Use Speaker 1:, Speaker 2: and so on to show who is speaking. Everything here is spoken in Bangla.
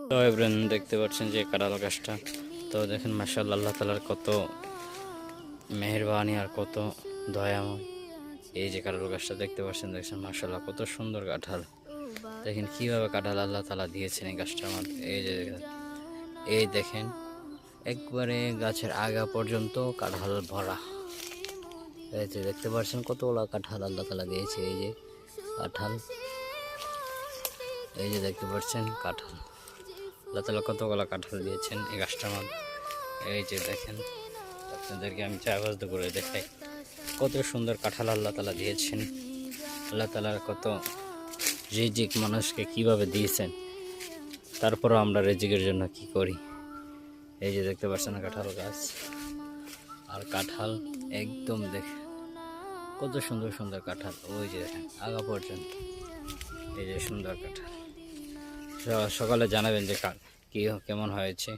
Speaker 1: তো এভরেন দেখতে পাচ্ছেন যে কাঁঠাল গাছটা, তো দেখেন মাশাআল্লাহ, আল্লাহ তাআলার কত মেহেরবানি আর কত দয়াময়। এই যে কাঁঠাল গাছটা দেখতে পাচ্ছেন, দেখছেন মাশাআল্লাহ কত সুন্দর কাঁঠাল। দেখেন কিভাবে কাঁঠাল আল্লাহ তাআলা দিয়েছেন এই গাছটার মধ্যে। এই দেখেন একবারে গাছের আগা পর্যন্ত কাঁঠাল ভরা। এই যে দেখতে পাচ্ছেন কতগুলো কাঁঠাল আল্লাহ তাআলা দিয়েছে। এই যে কাঁঠাল, এই যে দেখতে পাচ্ছেন কাঁঠাল, আল্লাহ তাআলা কতগুলো কাঁঠাল দিয়েছেন এই গাছটার মধ্যে। এই যে দেখেন, আপনাদেরকে আমি চারপাশ করে দেখাই কত সুন্দর কাঁঠাল আল্লাহ তাআলা দিয়েছেন। আল্লাহ তাআলার কত রিজিক মানুষকে কিভাবে দিয়েছেন, তারপরও আমরা রিজিকের জন্য কি করি। এই যে দেখতে পাচ্ছেন কাঁঠাল গাছ আর কাঁঠাল একদম দেখে কত সুন্দর সুন্দর কাঁঠাল। ওই যে দেখেন আগা পর্যন্ত, এই যে সুন্দর কাঁঠাল। সকালে জানাবেন যে কি কেমন হয়েছে।